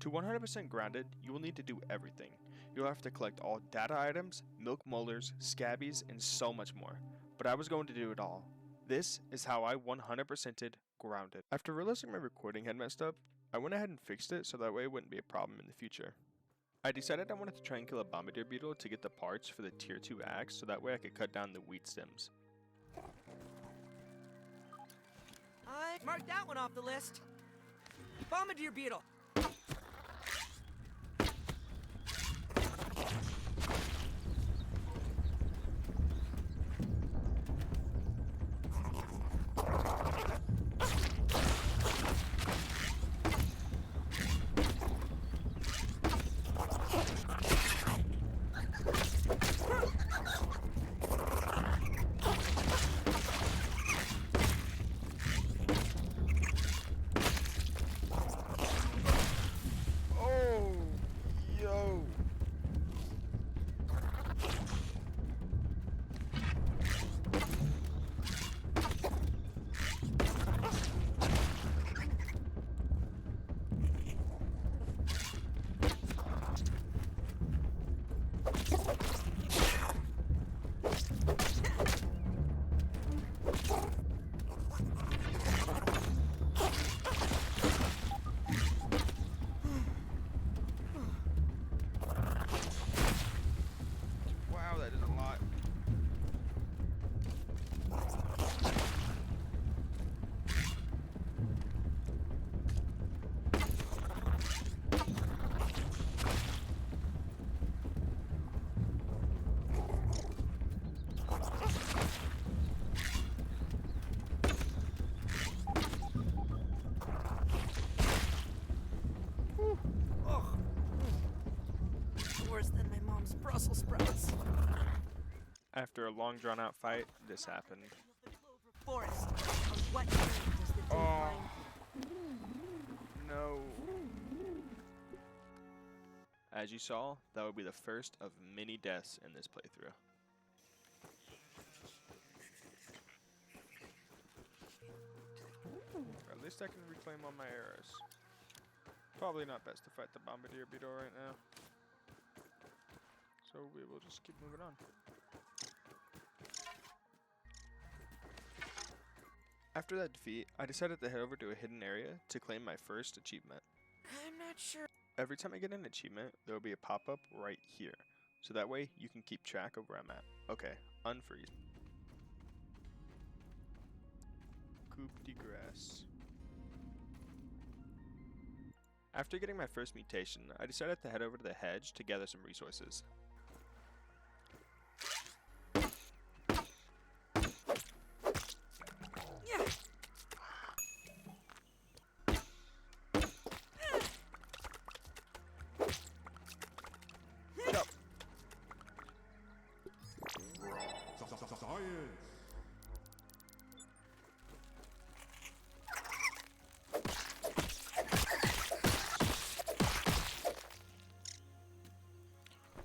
To 100% ground it, you will need to do everything. You'll have to collect all data items, milk molars, scabbies, and so much more. But I was going to do it all. This is how I 100%ed grounded. After realizing my recording had messed up, I went ahead and fixed it so that way it wouldn't be a problem in the future. I decided I wanted to try and kill a bombardier beetle to get the parts for the tier 2 axe so that way I could cut down the wheat stems. I marked that one off the list. Bombardier beetle. Worse than my mom's Brussels sprouts. After a long drawn out fight, this happened. Forest. On what tree does the day find? No. As you saw, that would be the first of many deaths in this playthrough. At least I can reclaim all my arrows. Probably not best to fight the bombardier beetle right now. So we will just keep moving on. After that defeat, I decided to head over to a hidden area to claim my first achievement. I'm not sure. Every time I get an achievement, there will be a pop-up right here. So that way, you can keep track of where I'm at. Okay, unfreeze. Coupe de grass. After getting my first mutation, I decided to head over to the hedge to gather some resources. Science!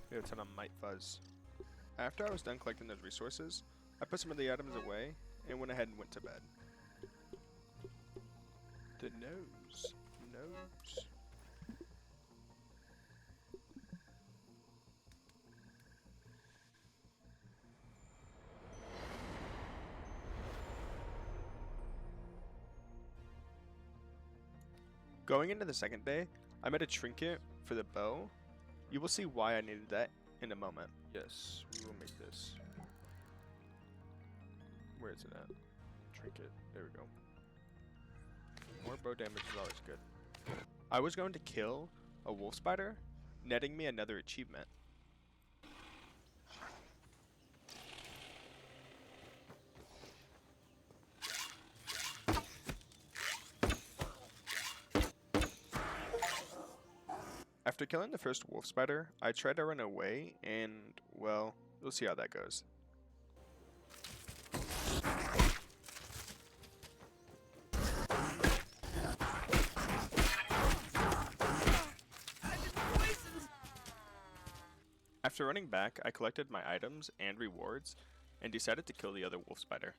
We have a ton of Mite Fuzz. After I was done collecting those resources, I put some of the items away and went ahead and went to bed. The nose. Going into the second day, I made a trinket for the bow. You will see why I needed that in a moment. Yes, we will make this. Where is it at? Trinket. There we go. More bow damage is always good. I was going to kill a wolf spider, netting me another achievement. After killing the first wolf spider, I tried to run away and, well, we'll see how that goes. After running back, I collected my items and rewards and decided to kill the other wolf spider.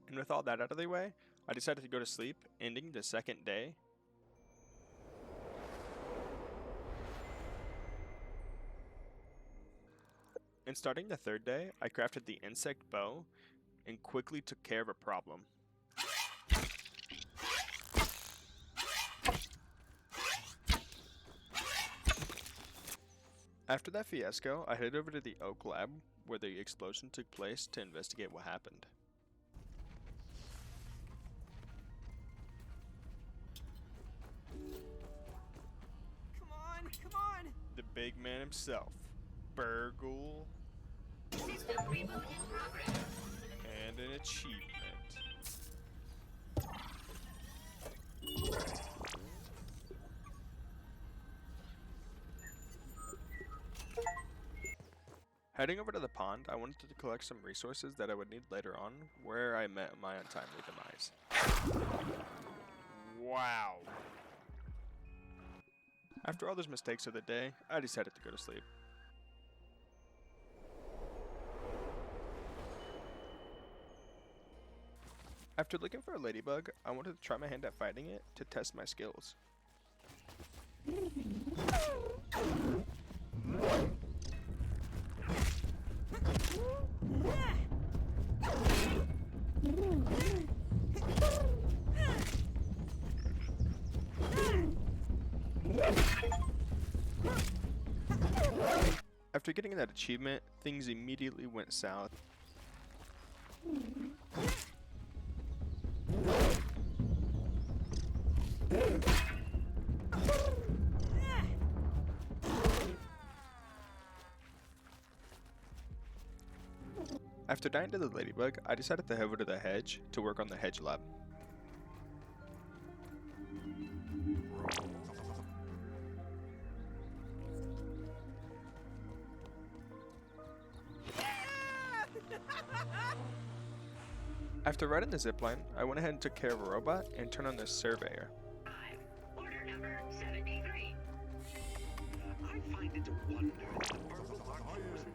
And with all that out of the way, I decided to go to sleep, ending the second day. And starting the third day, I crafted the insect bow and quickly took care of a problem. After that fiasco, I headed over to the Oak Lab where the explosion took place to investigate what happened. Come on! The big man himself, Burgle, System reboot in progress. and an achievement. Heading over to the pond, I wanted to collect some resources that I would need later on, where I met my untimely demise. Wow. After all those mistakes of the day, I decided to go to sleep. After looking for a ladybug, I wanted to try my hand at fighting it to test my skills. After getting that achievement, things immediately went south. After dying to the ladybug, I decided to head over to the hedge to work on the hedge lab. After riding the zipline, I went ahead and took care of a robot and turned on the surveyor. Order number 73. I find it a wonder that the Burgle aren't frozen.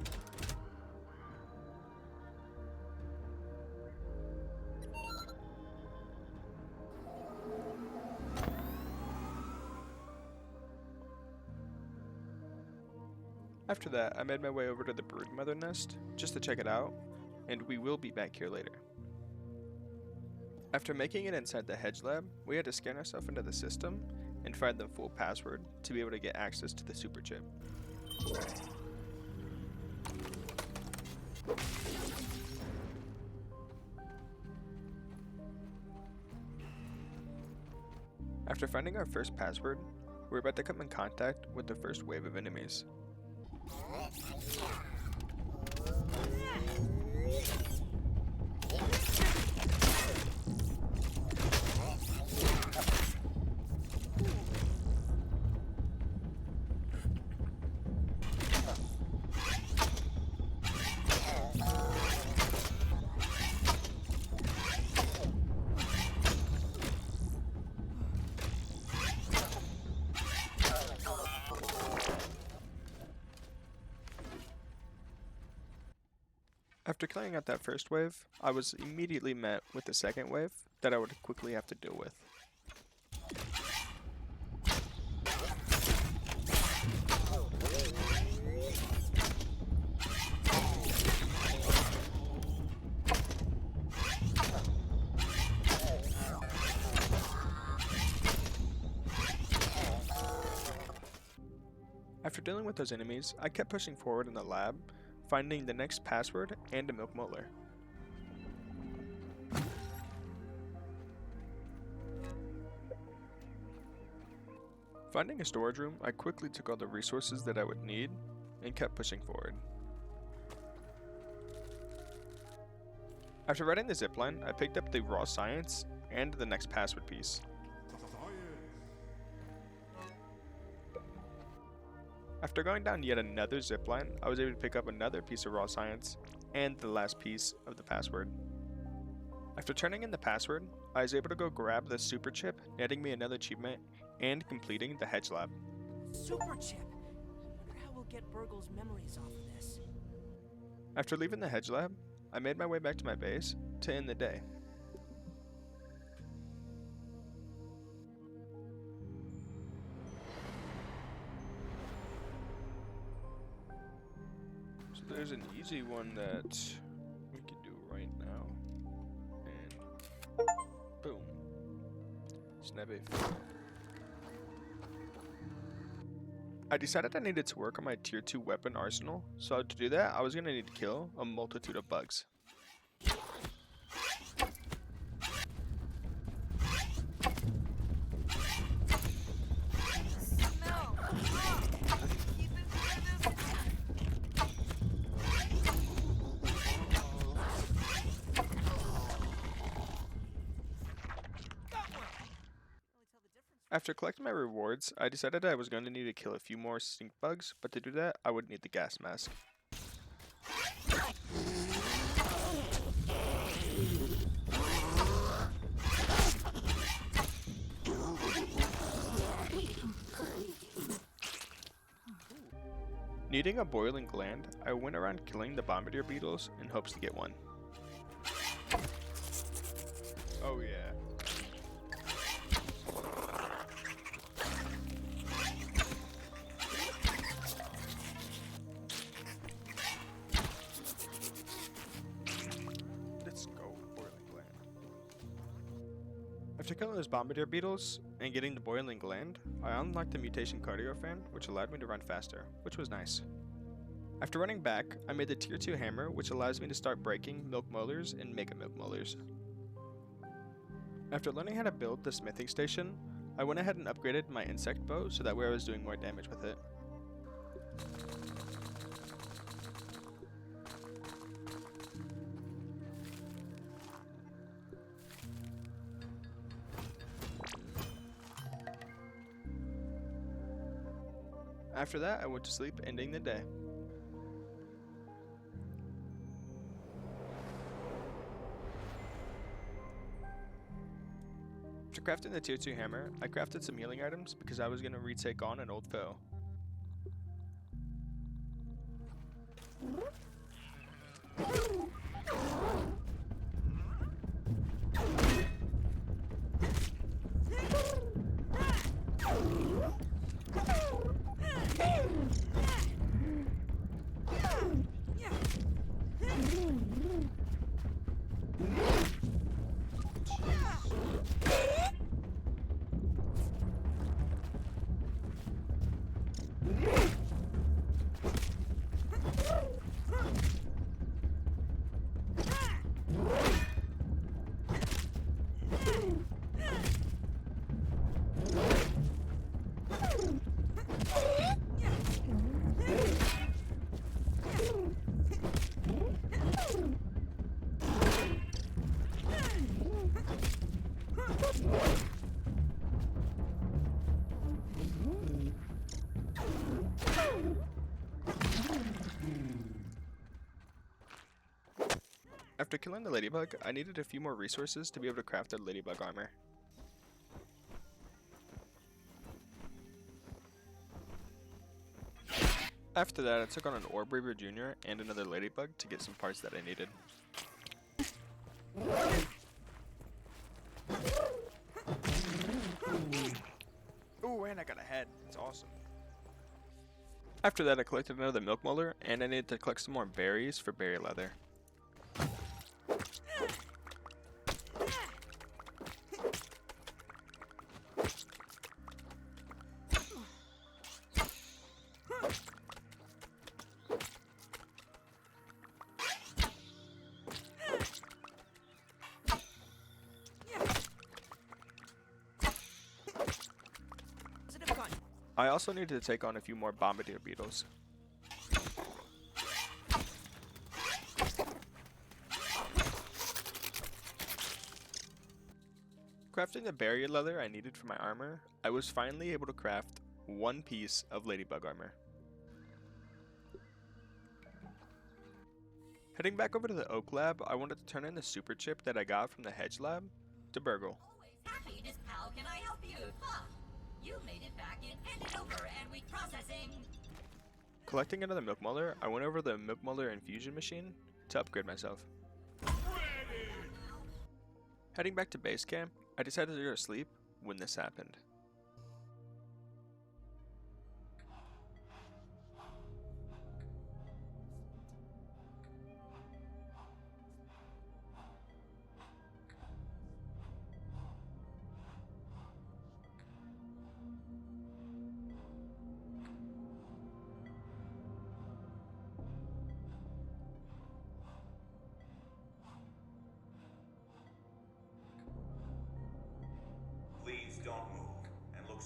After that, I made my way over to the Broodmother nest just to check it out, and we will be back here later. After making it inside the hedge lab, we had to scan ourselves into the system and find the full password to be able to get access to the super chip. After finding our first password, we're about to come in contact with the first wave of enemies. After clearing out that first wave, I was immediately met with the second wave that I would quickly have to deal with. After dealing with those enemies, I kept pushing forward in the lab, finding the next password and a milk molar. Finding a storage room, I quickly took all the resources that I would need and kept pushing forward. After riding the zipline, I picked up the raw science and the next password piece. After going down yet another zipline, I was able to pick up another piece of raw science and the last piece of the password. After turning in the password, I was able to go grab the super chip, netting me another achievement and completing the hedge lab. Super chip! I wonder how we'll get Burgle's memories off of this. After leaving the hedge lab, I made my way back to my base to end the day. there's an easy one that we can do right now. And boom. Snap it. I decided I needed to work on my tier 2 weapon arsenal, so to do that, I was going to need to kill a multitude of bugs. After collecting my rewards, I decided I was going to need to kill a few more stink bugs, but to do that, I would need the gas mask. Needing a boiling gland, I went around killing the bombardier beetles in hopes to get one. Oh yeah. After killing those bombardier beetles and getting the boiling gland, I unlocked the mutation cardio fan, which allowed me to run faster, which was nice. After running back, I made the tier 2 hammer, which allows me to start breaking milk molars and mega milk molars. After learning how to build the smithing station, I went ahead and upgraded my insect bow so that way I was doing more damage with it. After that, I went to sleep, ending the day. After crafting the tier 2 hammer, I crafted some healing items because I was going to retake on an old foe. After killing the ladybug, I needed a few more resources to be able to craft a ladybug armor. After that, I took on an Orb Reaver Jr. and another ladybug to get some parts that I needed. Ooh, and I got a head. It's awesome. After that, I collected another milk molar, and I needed to collect some more berries for berry leather. I also needed to take on a few more bombardier beetles. Crafting the barrier leather I needed for my armor, I was finally able to craft one piece of ladybug armor. Heading back over to the Oak Lab, I wanted to turn in the super chip that I got from the Hedge Lab to Burgle. Always happy, just how can I help you? Huh. You made it back in, hand it over, and we processing. Collecting another milk molar, I went over the milk molar infusion machine to upgrade myself. Heading back to base camp, I decided to go to sleep when this happened.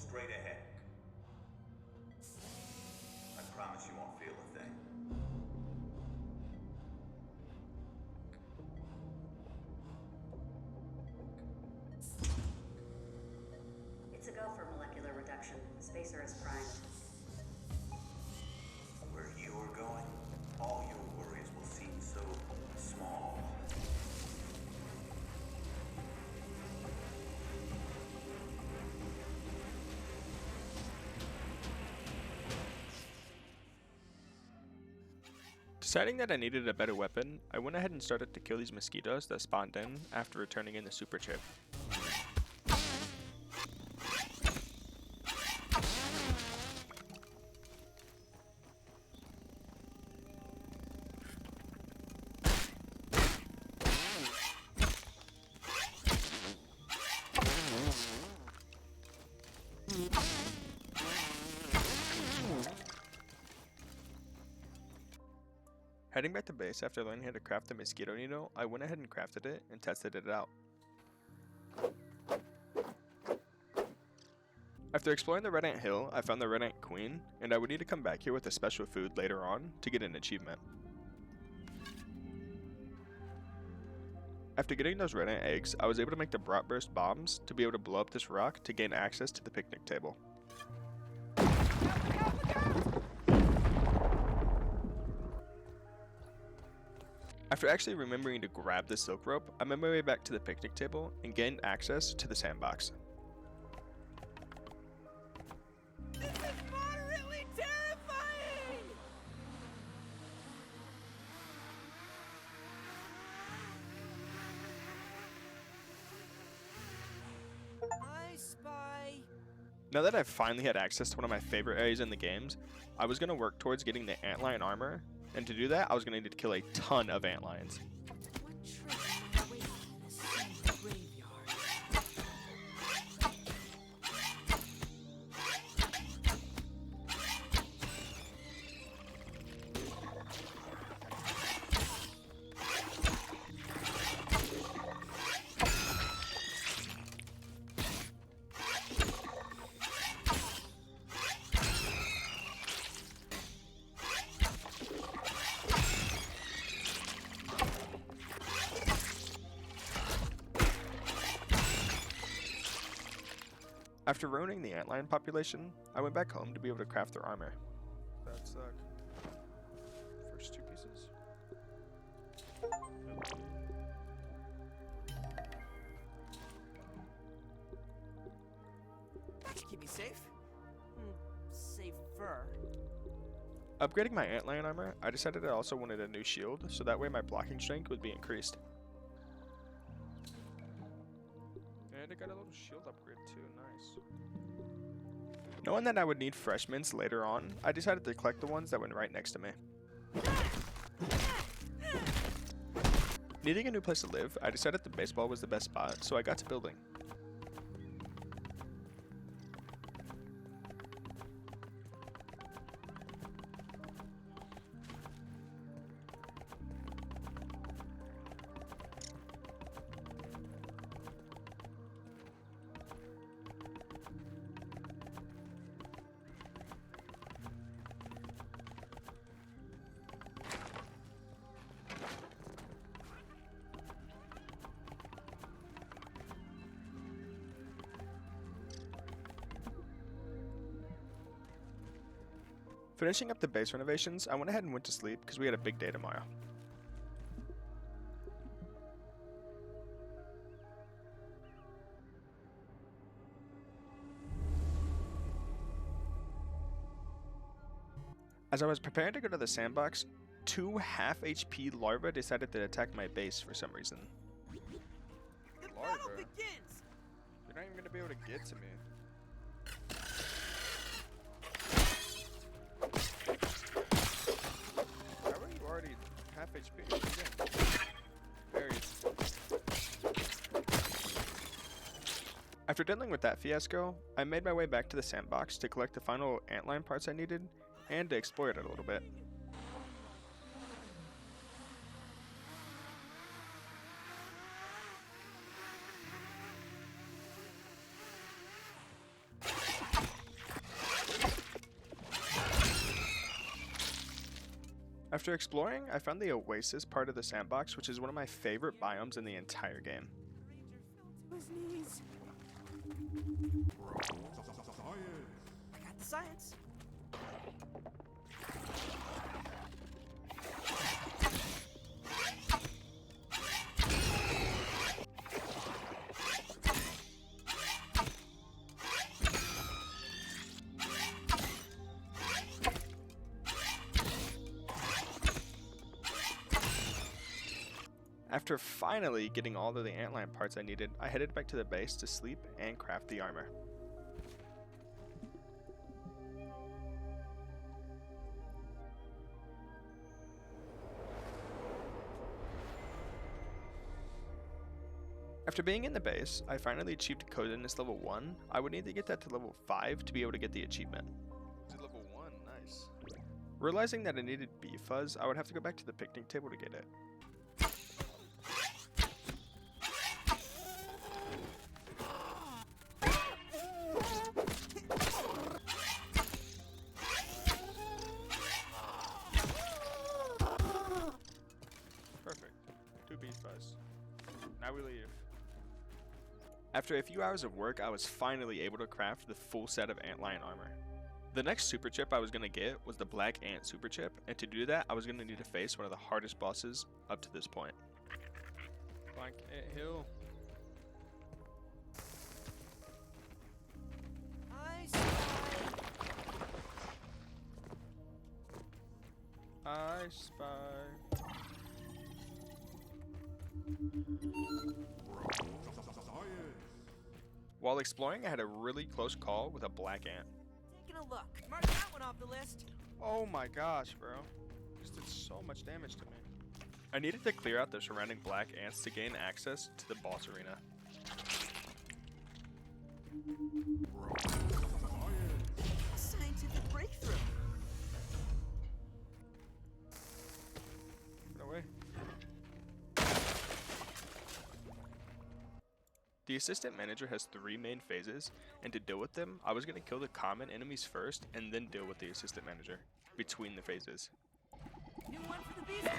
straight ahead. I promise you won't feel a thing. It's a go for molecular reduction. Spacer is primed. Where you are going, all your worries will seem so small. Deciding that I needed a better weapon, I went ahead and started to kill these mosquitoes that spawned in after returning in the super chip. Heading back to base after learning how to craft the mosquito needle, I went ahead and crafted it and tested it out. After exploring the Red Ant Hill, I found the Red Ant Queen, and I would need to come back here with a special food later on to get an achievement. After getting those Red Ant eggs, I was able to make the Bratburst bombs to be able to blow up this rock to gain access to the picnic table. After actually remembering to grab the silk rope, I made my way back to the picnic table and gained access to the sandbox. This is moderately terrifying! I spy. Now that I've finally had access to one of my favorite areas in the games, I was going to work towards getting the antlion armor, and to do that I was going to need to kill a ton of antlions. What treasure may wait in this same graveyard? After ruining the antlion population, I went back home to be able to craft their armor. That suck. First two pieces. That should keep me safe. Safer. Upgrading my antlion armor, I decided I also wanted a new shield, so that way my blocking strength would be increased. And I got a little shield upgrade too, nice. Knowing that I would need fresh mints later on, I decided to collect the ones that went right next to me. Needing a new place to live, I decided the baseball was the best spot, so I got to building. Finishing up the base renovations, I went ahead and went to sleep because we had a big day tomorrow. As I was preparing to go to the sandbox, two half HP larvae decided to attack my base for some reason. The battle begins! You're not even going to be able to get to me. How are you already half HP? Again. There he is. After dealing with that fiasco, I made my way back to the sandbox to collect the final antlion parts I needed, and to explore it a little bit. After exploring, I found the Oasis part of the sandbox, which is one of my favorite biomes in the entire game. Ranger fell to his knees. I got the science. After finally getting all of the antlion parts I needed, I headed back to the base to sleep and craft the armor. After being in the base, I finally achieved Coziness level 1. I would need to get that to level 5 to be able to get the achievement. To level 1, nice. Realizing that I needed bee fuzz, I would have to go back to the picnic table to get it. Perfect. 2 bee fuzz. Now we leave. After a few hours of work, I was finally able to craft the full set of antlion armor. The next super chip I was going to get was the Black Ant super chip, and to do that I was going to need to face one of the hardest bosses up to this point. Black Ant Hill. I spy. I spy. While exploring, I had a really close call with a black ant. Taking a look. Mark that one off the list. Oh my gosh, bro. This did so much damage to me. I needed to clear out the surrounding black ants to gain access to the boss arena. Scientific breakthrough. No way. The assistant manager has 3 main phases, and to deal with them, I was going to kill the common enemies first and then deal with the assistant manager between the phases. New one for the beast,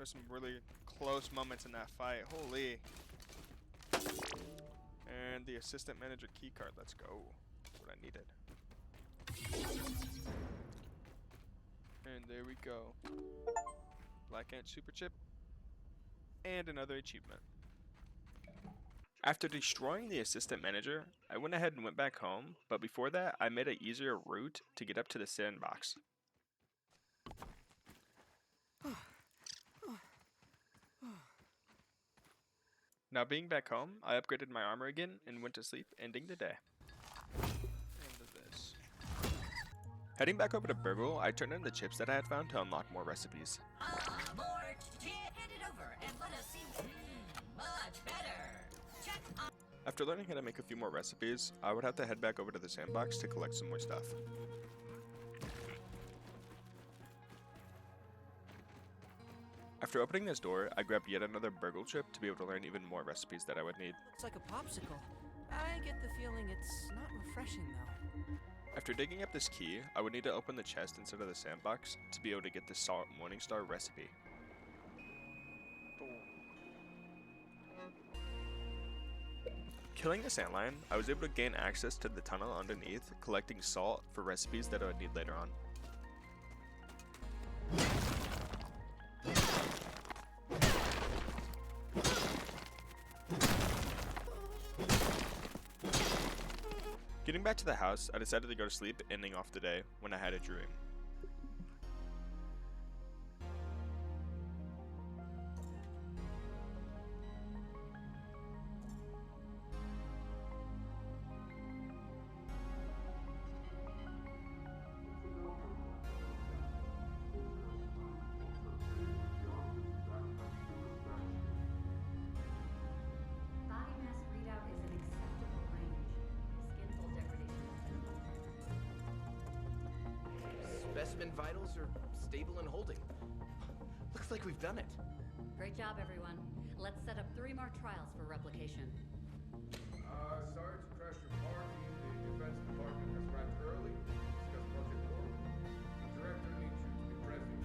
There's some really close moments in that fight. Holy. And the assistant manager key card. Let's go. That's what I needed. And there we go. Black Ant Super Chip. And another achievement. After destroying the assistant manager, I went ahead and went back home, but before that, I made an easier route to get up to the sandbox. Now being back home, I upgraded my armor again and went to sleep, ending the day. End of this. Heading back over to Burgle, I turned in the chips that I had found to unlock more recipes. More chip. Hand it over and let us see. Much better. Check on. After learning how to make a few more recipes, I would have to head back over to the sandbox to collect some more stuff. After opening this door, I grabbed yet another Burgle chip to be able to learn even more recipes that I would need. It's like a popsicle. I get the feeling it's not refreshing though. After digging up this key, I would need to open the chest inside of the sandbox to be able to get the Salt Morningstar recipe. Killing the sandlion, I was able to gain access to the tunnel underneath, collecting salt for recipes that I would need later on. Getting back to the house, I decided to go to sleep, ending off the day when I had a dream. Body mass readout is an acceptable range. Skin fold degradation is minimal. Specimen vitals are stable and holding. Looks like we've done it. Great job, everyone. Let's set up 3 more trials for replication. Sorry to crash your party. The defense department has arrived early to discuss Project Orb. The director needs you to be present.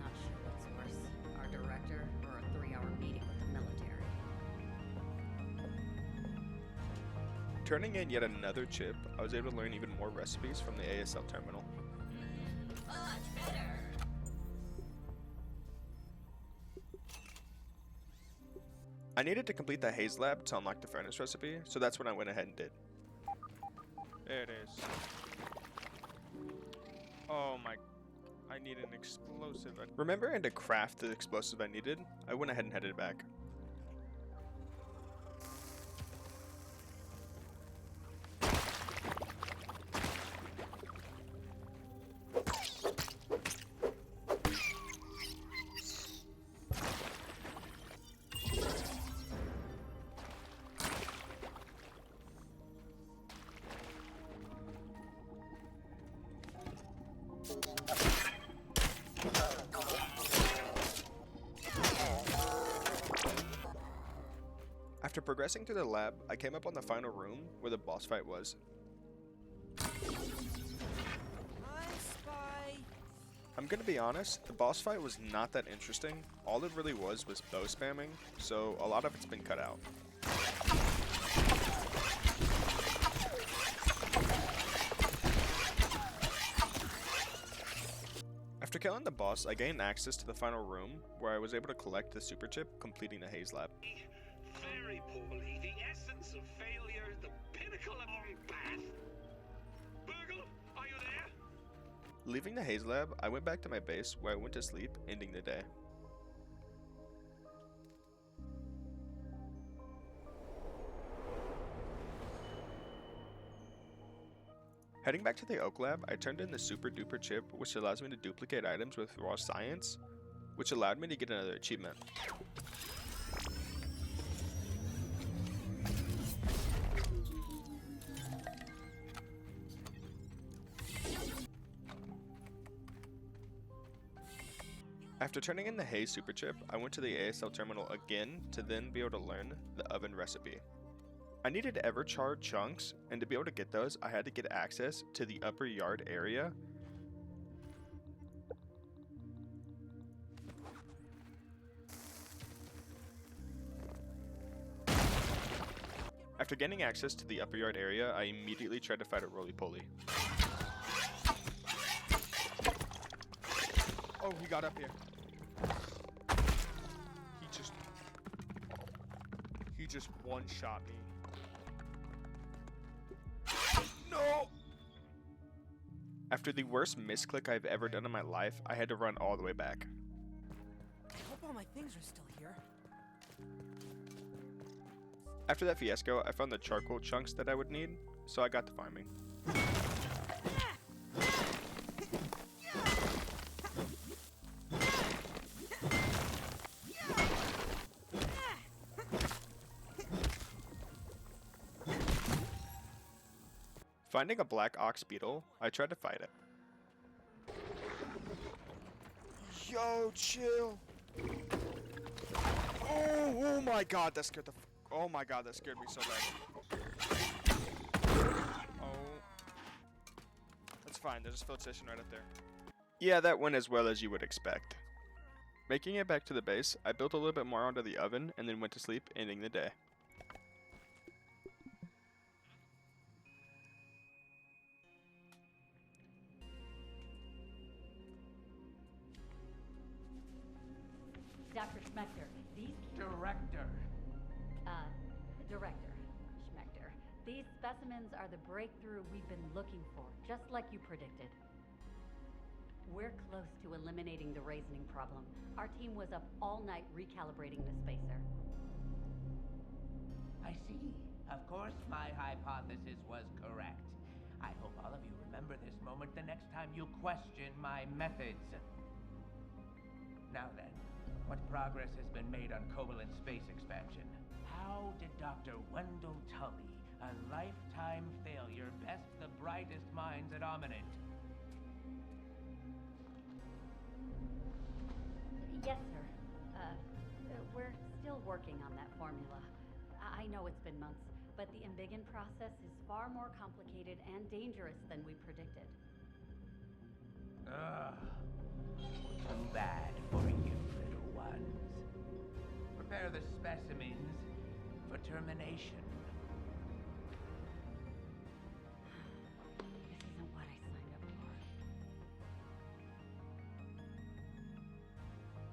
Not sure what's worse, our director or a 3-hour meeting with the military. Turning in yet another chip, I was able to learn even more recipes from the ASL terminal. Much better. I needed to complete the haze lab to unlock the furnace recipe, so that's what I went ahead and did. There it is. Oh my, I need an explosive. Remembering to craft the explosive I needed, I went ahead and headed back. After progressing through the lab, I came up on the final room where the boss fight was. I spy. I'm gonna be honest, the boss fight was not that interesting. All it really was bow spamming, so a lot of it's been cut out. After killing the boss, I gained access to the final room where I was able to collect the super chip, completing the haze lab. Very poorly. The essence of failure, the pinnacle of path. Burgle, are you there? Leaving the haze lab, I went back to my base where I went to sleep, ending the day. Heading back to the Oak Lab, I turned in the Super Duper chip, which allows me to duplicate items with raw science, which allowed me to get another achievement. After turning in the Haze Super Chip, I went to the ASL terminal again to then be able to learn the oven recipe. I needed Everchar chunks, and to be able to get those, I had to get access to the upper yard area. After gaining access to the upper yard area, I immediately tried to fight a roly-poly. Oh, he got up here. He just one-shot me. No! After the worst misclick I've ever done in my life, I had to run all the way back. I hope all my things are still here. After that fiasco, I found the charcoal chunks that I would need, so I got to farming. Finding a black ox beetle, I tried to fight it. Yo, chill. Oh my god, that scared the oh my god, that scared me so bad. Oh. That's fine, there's a field station right up there. Yeah, that went as well as you would expect. Making it back to the base, I built a little bit more onto the oven and then went to sleep, ending the day. Dr. Schmechter, these... Director. Director Schmechter. These specimens are the breakthrough we've been looking for, just like you predicted. We're close to eliminating the raising problem. Our team was up all night recalibrating the spacer. I see. Of course my hypothesis was correct. I hope all of you remember this moment the next time you question my methods. Now then, what progress has been made on Covalent space expansion? How did Dr. Wendell Tully, a lifetime failure, best the brightest minds at Ominent? Yes, sir. We're still working on that formula. I know it's been months, but the Embiggen process is far more complicated and dangerous than we predicted. Ugh. Too bad for you, little ones. Prepare the specimens for termination. This isn't what I signed up for.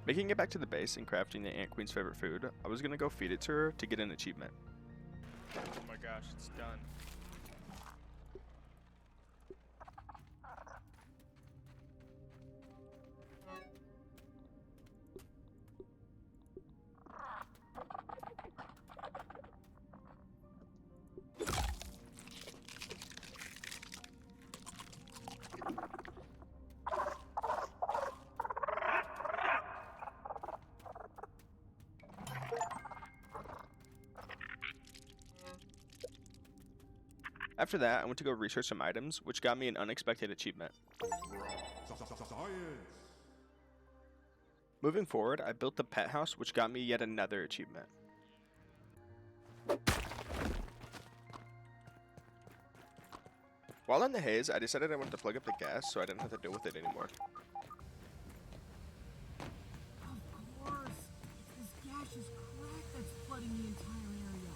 Making it back to the base and crafting the Ant Queen's favorite food, I was gonna go feed it to her to get an achievement. Oh my gosh, it's done. After that, I went to go research some items, which got me an unexpected achievement. Moving forward, I built the pet house, which got me yet another achievement. While in the haze, I decided I wanted to plug up the gas so I didn't have to deal with it anymore. Of course! This gaseous crack that's flooding the entire area.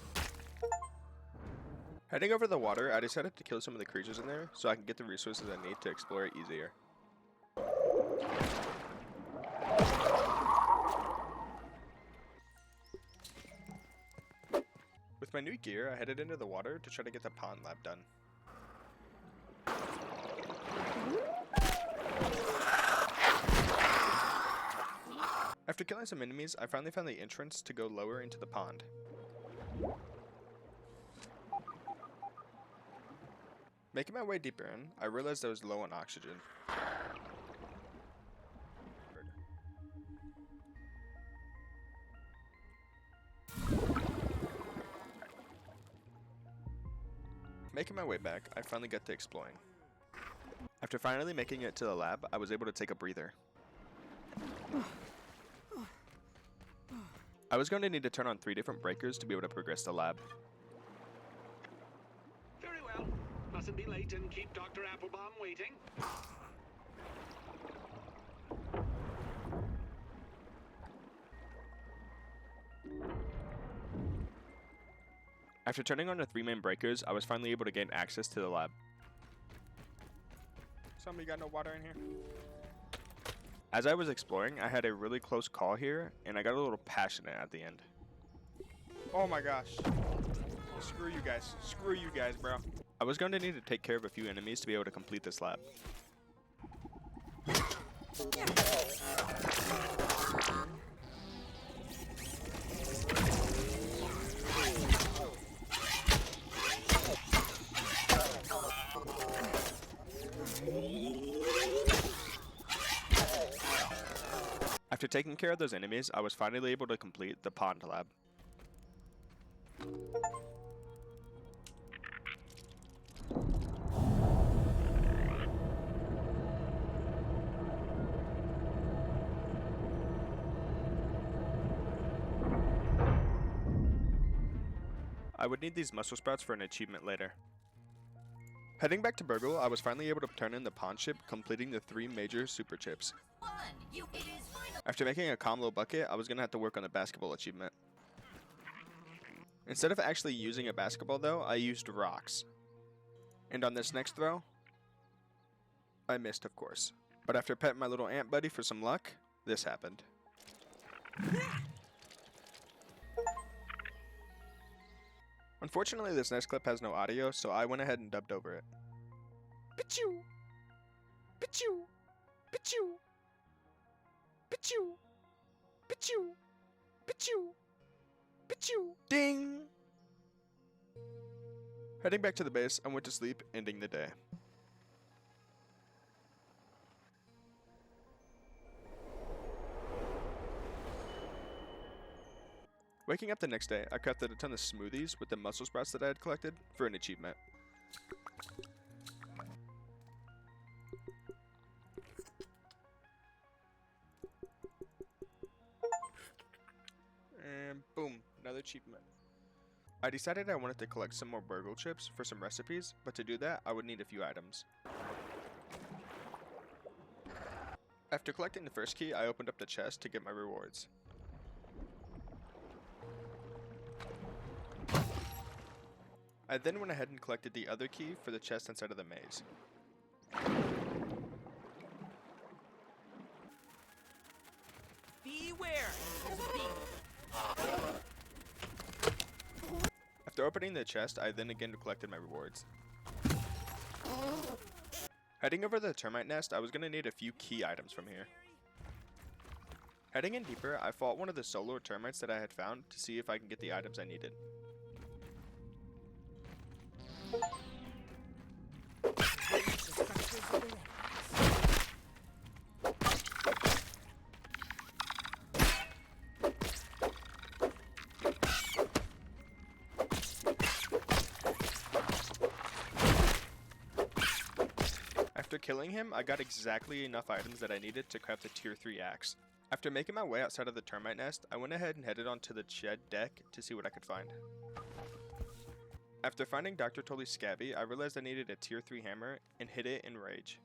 Heading over the water, I decided to kill some of the creatures in there so I can get the resources I need to explore it easier. With my new gear, I headed into the water to try to get the pond lab done. After killing some enemies, I finally found the entrance to go lower into the pond. Making my way deeper in, I realized I was low on oxygen. Making my way back, I finally got to exploring. After finally making it to the lab, I was able to take a breather. I was going to need to turn on 3 different breakers to be able to progress the lab. Very well. Mustn't be late and keep Dr. Applebaum waiting. After turning on the 3 main breakers, I was finally able to gain access to the lab. Somebody got no water in here? As I was exploring, I had a really close call here, and I got a little passionate at the end. Oh my gosh. Screw you guys. Screw you guys, bro. I was going to need to take care of a few enemies to be able to complete this lab. After taking care of those enemies, I was finally able to complete the pond lab. I would need these muscle sprouts for an achievement later. Heading back to Burgle, I was finally able to turn in the pond ship, completing the 3 major super chips. After making a combo bucket, I was going to have to work on the basketball achievement. Instead of actually using a basketball though, I used rocks. And on this next throw, I missed of course. But after petting my little ant buddy for some luck, this happened. Unfortunately, this next clip has no audio, so I went ahead and dubbed over it. Pichu! Pichu! Pichu! Pichu! Pichu! Pichu! Pichu! Ding! Heading back to the base, I went to sleep, ending the day. Waking up the next day, I crafted a ton of smoothies with the muscle sprouts that I had collected for an achievement. And boom, another achievement. I decided I wanted to collect some more burgle chips for some recipes, but to do that, I would need a few items. After collecting the first key, I opened up the chest to get my rewards. I then went ahead and collected the other key for the chest inside of the maze. Beware! After opening the chest, I then again collected my rewards. Heading over to the termite nest, I was going to need a few key items from here. Heading in deeper, I fought one of the solo termites that I had found to see if I can get the items I needed. After killing him, I got exactly enough items that I needed to craft a tier 3 axe. After making my way outside of the termite nest, I went ahead and headed onto the shed deck to see what I could find. After finding Dr. Tully's Scabby, I realized I needed a tier 3 hammer and hit it in rage.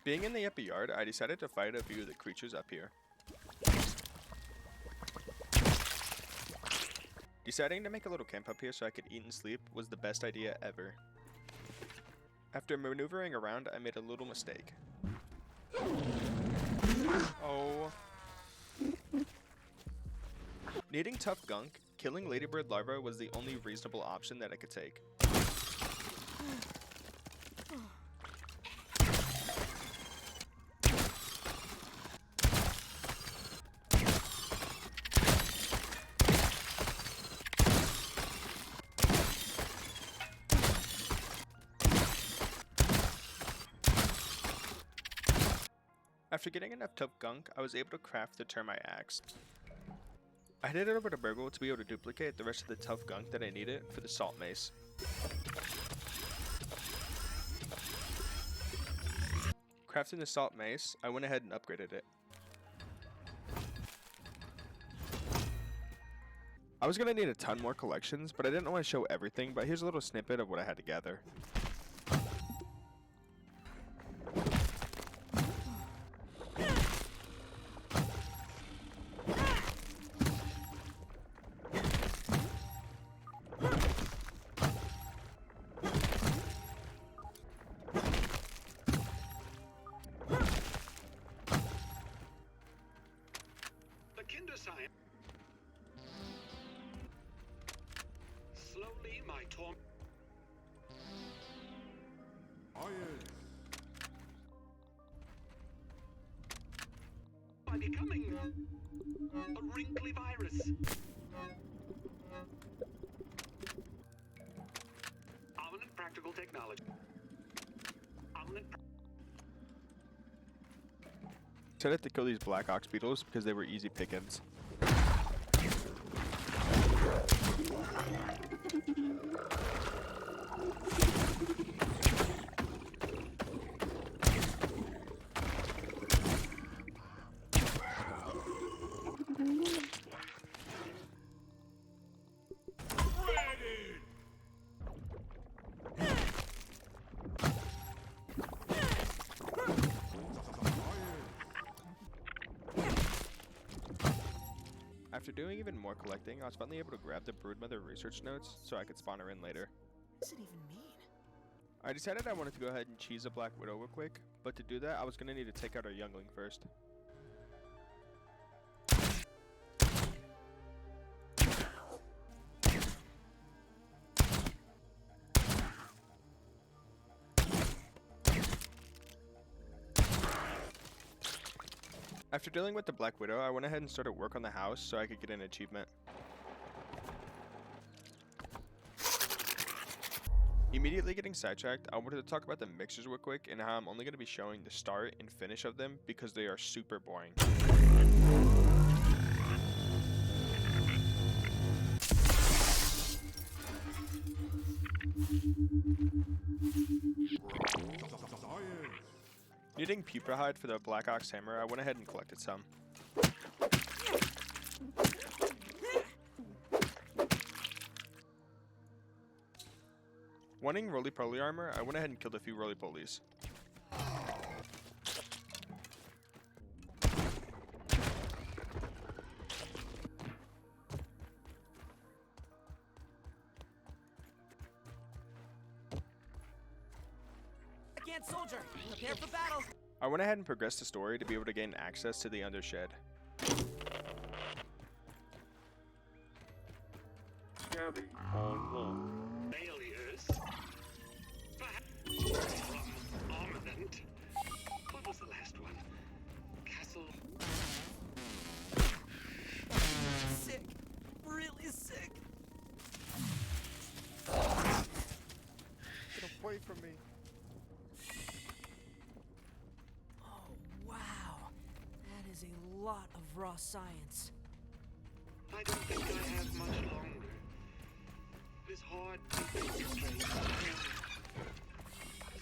Being in the upper yard, I decided to fight a few of the creatures up here. Deciding to make a little camp up here so I could eat and sleep was the best idea ever. After maneuvering around, I made a little mistake. Oh. Needing tough gunk, killing ladybird larvae was the only reasonable option that I could take. After getting enough tough gunk, I was able to craft the termite axe. I headed over to Burgle to be able to duplicate the rest of the tough gunk that I needed for the salt mace. Crafting the salt mace, I went ahead and upgraded it. I was going to need a ton more collections, but I didn't want to show everything, but here's a little snippet of what I had to gather. science. Slowly, my torm. By becoming a wrinkly virus. Ominous practical technology. Decided to kill these black ox beetles because they were easy pickings. After doing even more collecting, I was finally able to grab the Broodmother research notes so I could spawn her in later. What does it even mean? I decided I wanted to go ahead and cheese a Black Widow real quick, but to do that I was going to need to take out our youngling first. After dealing with the Black Widow, I went ahead and started work on the house so I could get an achievement. Immediately getting sidetracked, I wanted to talk about the mixers real quick and how I'm only going to be showing the start and finish of them because they are super boring. Needing pupa hide for the Black Ox hammer, I went ahead and collected some. Wanting roly-poly armor, I went ahead and killed a few roly-polies. Again, soldier, prepare for battle. I went ahead and progressed the story to be able to gain access to the Undershed. Failures. Perhaps from armament. What was the last one? Castle. Sick. Really sick. Get away from me. Oh, wow. That is a lot of raw science. I don't think I have much longer. It is hard to think straight.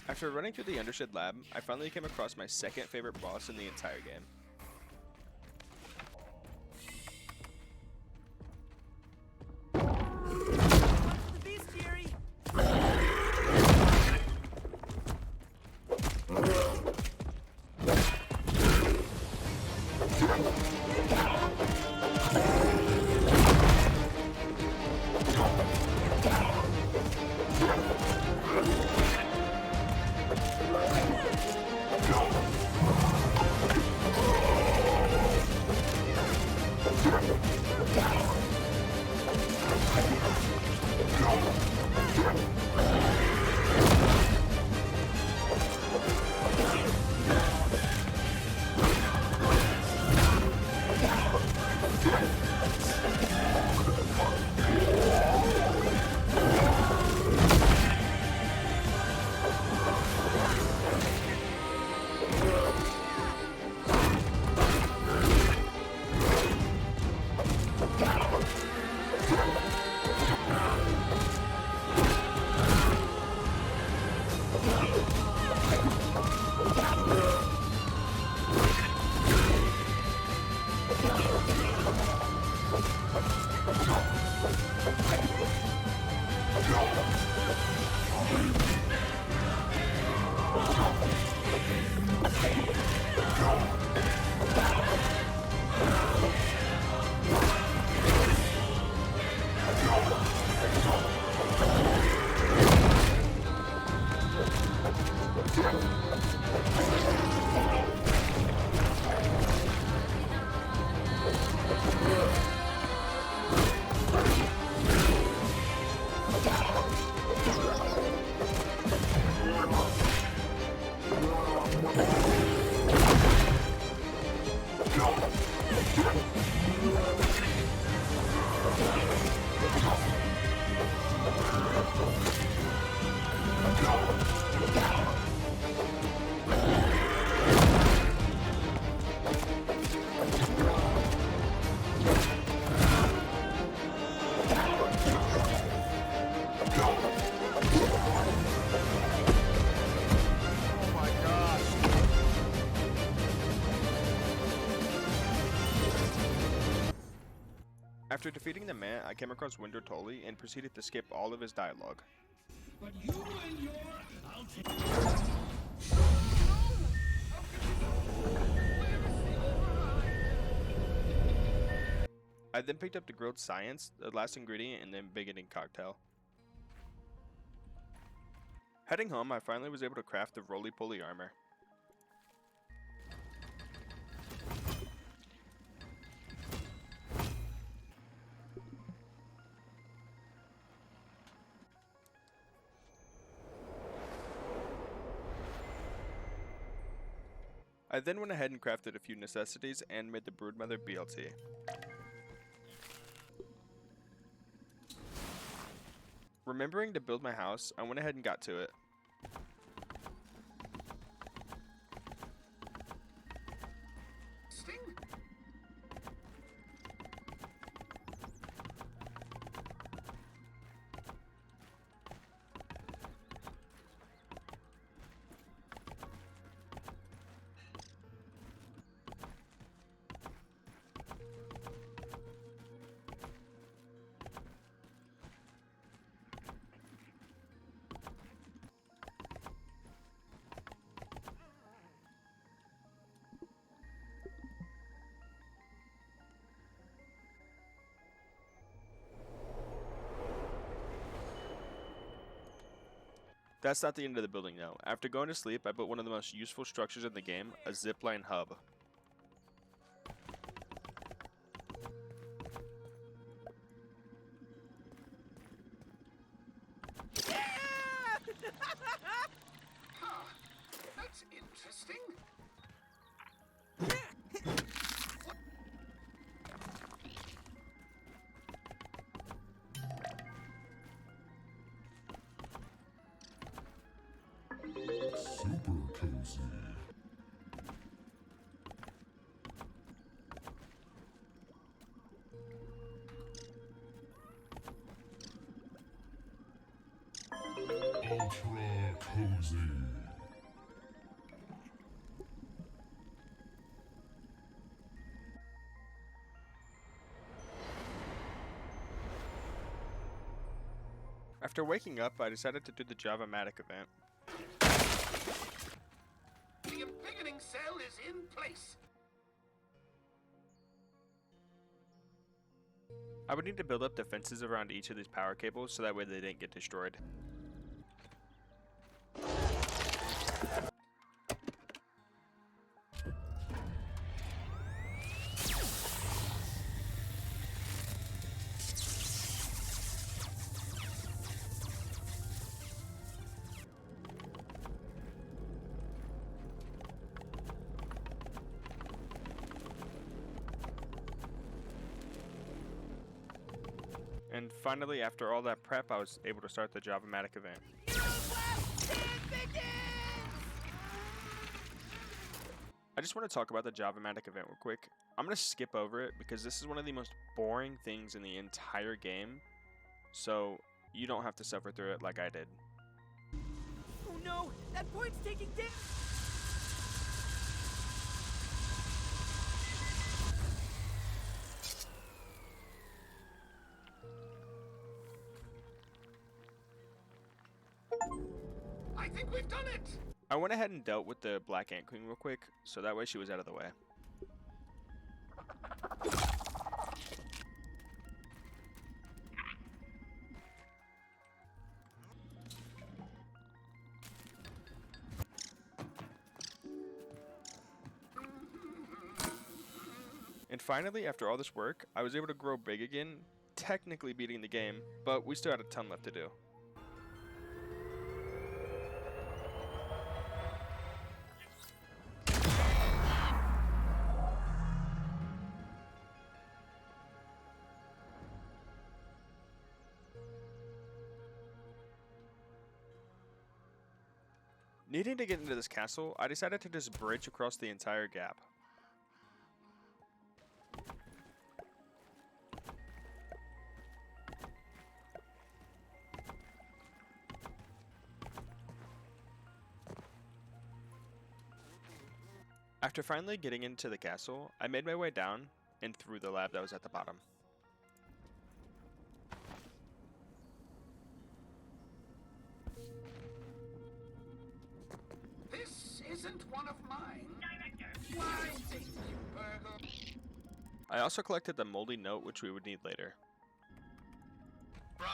After running through the Undershed lab, I finally came across my second favorite boss in the entire game. The bestiary. After defeating the Mant, I came across Wendell Tully and proceeded to skip all of his dialogue. But you and your... I'll take... I then picked up the grilled science, the last ingredient, and then beginning cocktail. Heading home, I finally was able to craft the roly-poly armor. I then went ahead and crafted a few necessities and made the Broodmother BLT. Remembering to build my house, I went ahead and got to it. Sting? That's not the end of the building though. After going to sleep, I built one of the most useful structures in the game, a zipline hub. Huh. That's interesting. Super cozy. Ultra cozy. After waking up, I decided to do the Java-matic event. The embiggening cell is in place. I would need to build up defenses around each of these power cables so that way they didn't get destroyed. And finally, after all that prep, I was able to start the Java-matic event. I just want to talk about the Java-matic event real quick. I'm going to skip over it because this is one of the most boring things in the entire game, so you don't have to suffer through it like I did. Oh no! That point's taking damage! I think we've done it. I went ahead and dealt with the Black Ant Queen real quick, so that way she was out of the way. And finally, after all this work, I was able to grow big again, technically beating the game, but we still had a ton left to do. Needing to get into this castle, I decided to just bridge across the entire gap. After finally getting into the castle, I made my way down and through the lab that was at the bottom. This isn't one of mine. Why did you burgle? I also collected the moldy note, which we would need later. Bravo,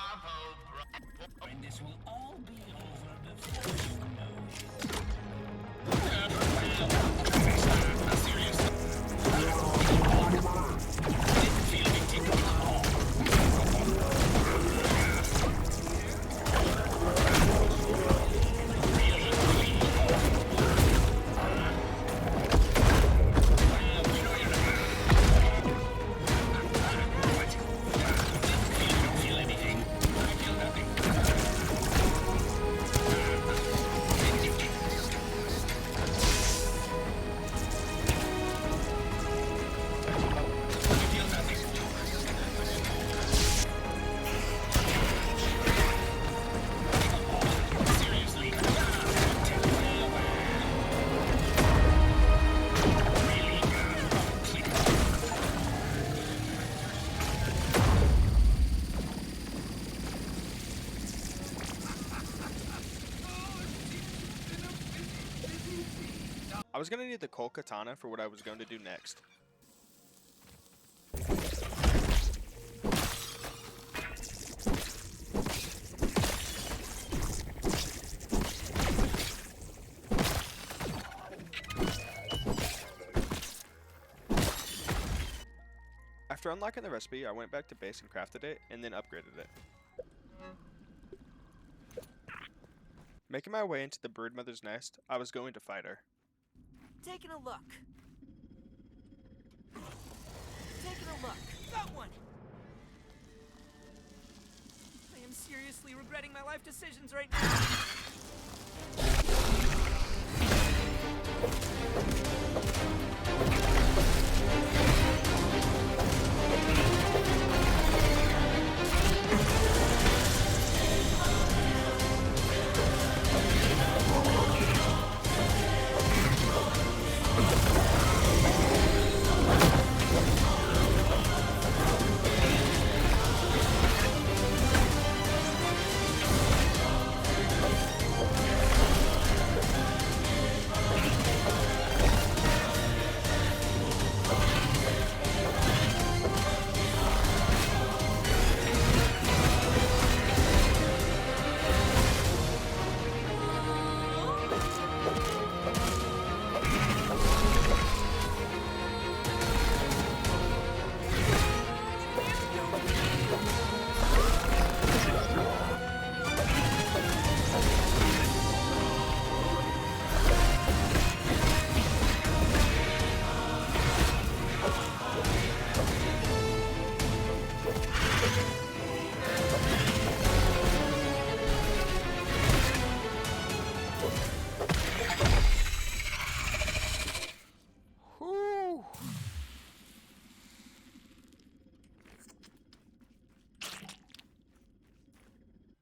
bravo. And this will all be over before you know it. I was going to need the Colt Katana for what I was going to do next. After unlocking the recipe, I went back to base and crafted it, and then upgraded it. Making my way into the Broodmother's nest, I was going to fight her. Taking a look. Taking a look. Got one! I am seriously regretting my life decisions right now.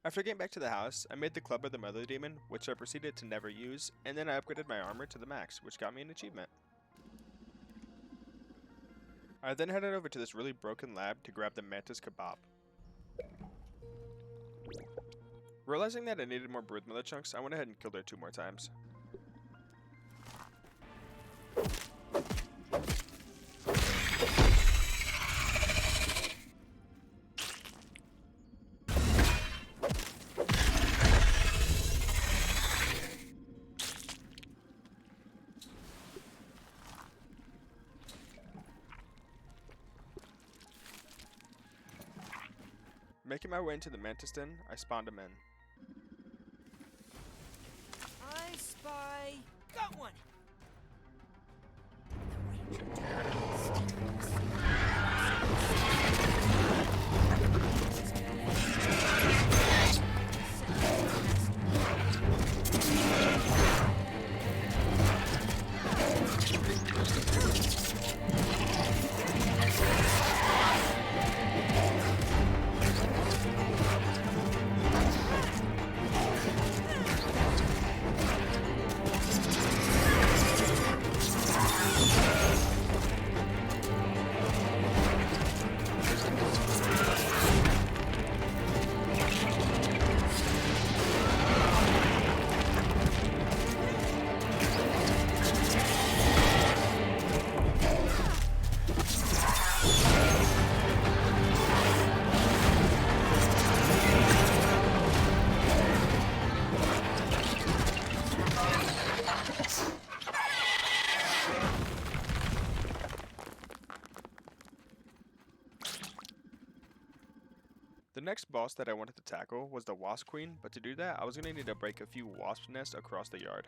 After getting back to the house, I made the Club of the Mother Demon, which I proceeded to never use, and then I upgraded my armor to the max, which got me an achievement. I then headed over to this really broken lab to grab the Mantis Kebab. Realizing that I needed more Broodmother chunks, I went ahead and killed her 2 more times. Making my way into the Mantis Den, I spawned him in. I spy. Got one! The next boss that I wanted to tackle was the Wasp Queen, but to do that I was going to need to break a few wasp nests across the yard.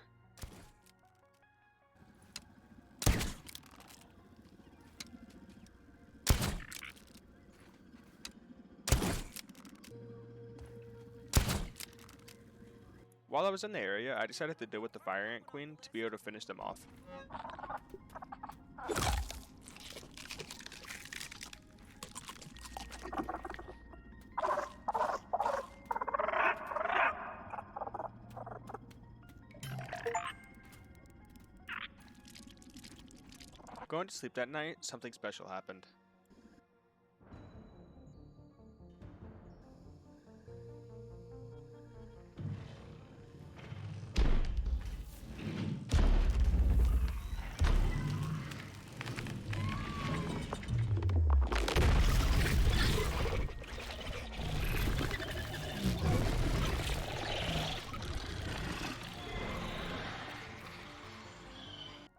While I was in the area, I decided to deal with the Fire Ant Queen to be able to finish them off. Going to sleep that night, something special happened.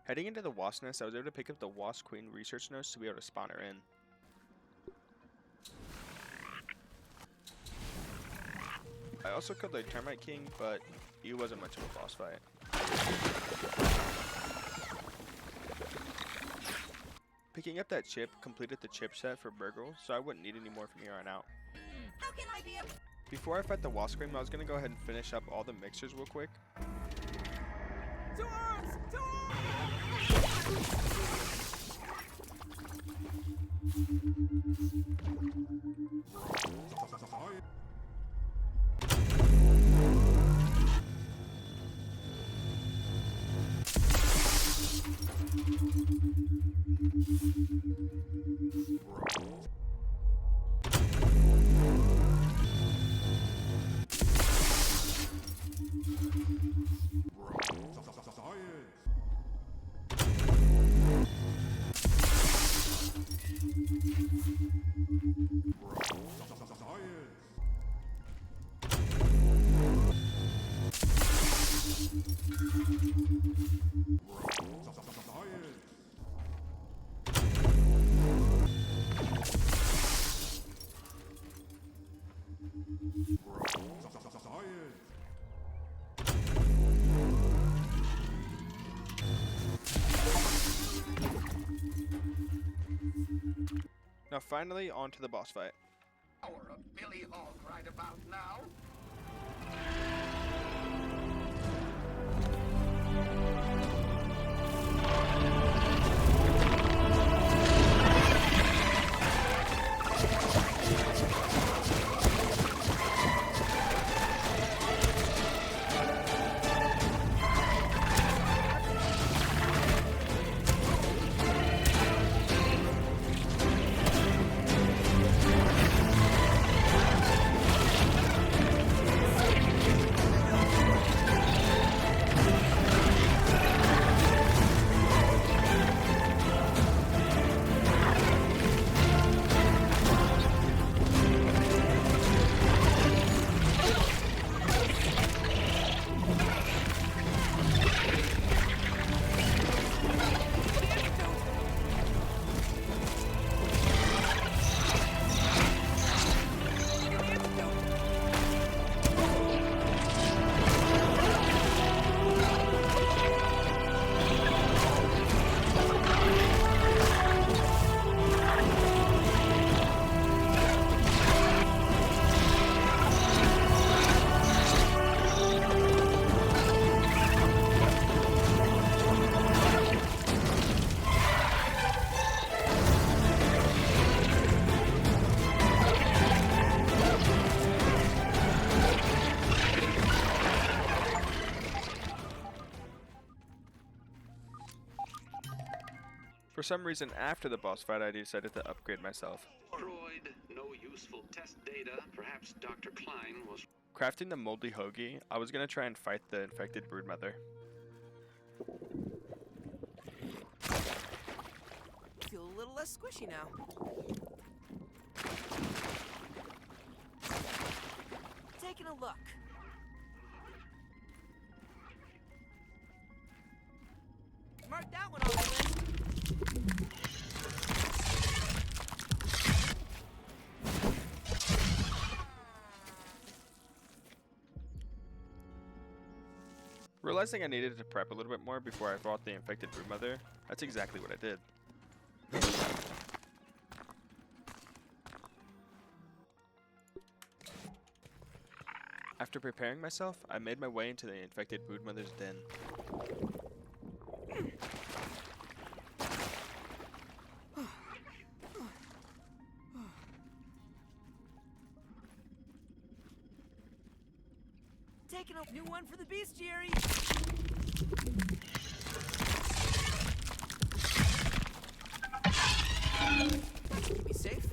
Heading into the wasp nest, I was able to pick up the Wasp Queen research notes to be able to spawn her in. I also killed the Termite King, but he wasn't much of a boss fight. Picking up that chip completed the chip set for Burgle, so I wouldn't need any more from here on out. How can I be a... Before I fight the Wasp Queen, I was going to go ahead and finish up all the mixers real quick. To arms! To arms! Now finally, on to the boss fight. Hour of Billy Hog right about now. For some reason, after the boss fight, I decided to upgrade myself. Droid, no useful test data. Perhaps Dr. Klein was... Crafting the moldy hoagie, I was going to try and fight the infected Broodmother. Feel a little less squishy now. Taking a look. Mark that one on the list. Realizing I needed to prep a little bit more before I fought the infected Broodmother, that's exactly what I did. After preparing myself, I made my way into the infected Broodmother's den. Taking a new one for the bestiary. Be safe.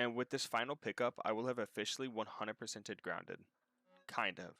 And with this final pickup, I will have officially 100%ed grounded. Kind of.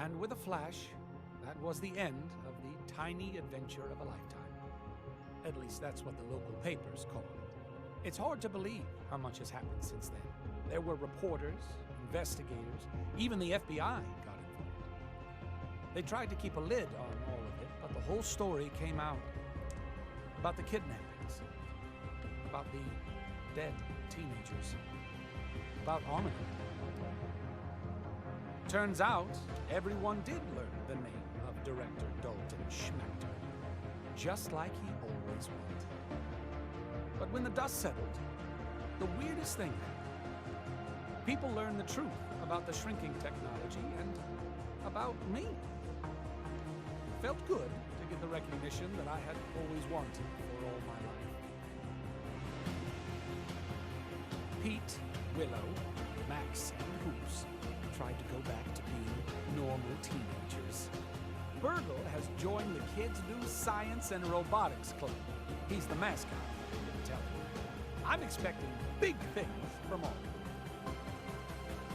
And with a flash, that was the end of the tiny adventure of a lifetime. At least that's what the local papers call it. It's hard to believe how much has happened since then. There were reporters, investigators, even the FBI got involved. They tried to keep a lid on all of it, but the whole story came out. About the kidnappings, about the dead teenagers, about Omni. Turns out, everyone did learn the name of Director Dalton Schmechter, just like he always wanted. But when the dust settled, the weirdest thing happened. People learned the truth about the shrinking technology and about me. It felt good to get the recognition that I had always wanted for all my life. Pete, Willow, Max, and Hoops tried to go back to being normal teenagers. Burgle has joined the Kids Do Science and Robotics Club. He's the mascot, if you didn't tell him. I'm expecting big things from all of them.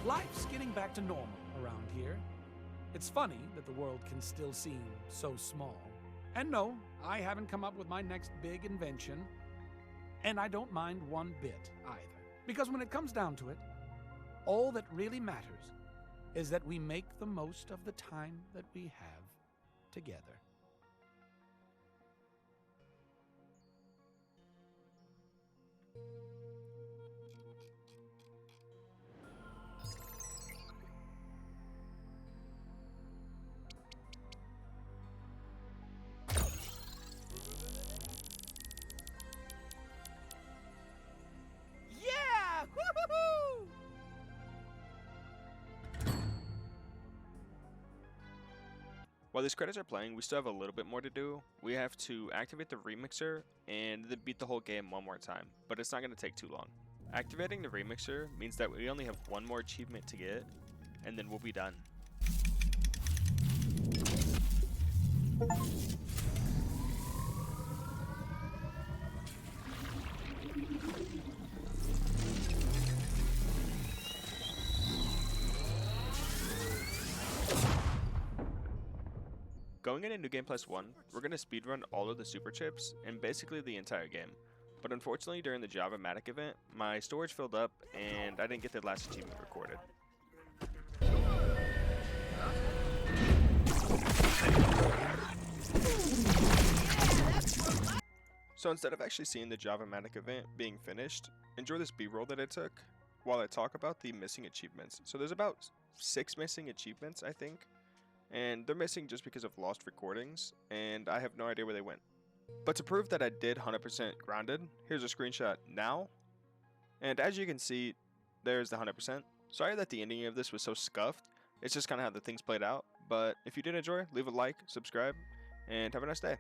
Life's getting back to normal around here. It's funny that the world can still seem so small. And no, I haven't come up with my next big invention, and I don't mind one bit either. Because when it comes down to it, all that really matters is that we make the most of the time that we have together. Yeah! Woo-hoo-hoo! While these credits are playing, we still have a little bit more to do. We have to activate the remixer and then beat the whole game one more time, but it's not going to take too long. Activating the remixer means that we only have one more achievement to get, and then we'll be done. Going into New Game Plus 1, we're going to speedrun all of the super chips and basically the entire game. But unfortunately during the Java-Matic event, my storage filled up and I didn't get the last achievement recorded. So instead of actually seeing the Java-Matic event being finished, enjoy this B-roll that I took while I talk about the missing achievements. So there's about 6 missing achievements, I think. And they're missing just because of lost recordings, and I have no idea where they went. But to prove that I did 100% grounded, here's a screenshot now. And as you can see, there's the 100%. Sorry that the ending of this was so scuffed. It's just kind of how the things played out. But if you did enjoy, leave a like, subscribe, and have a nice day.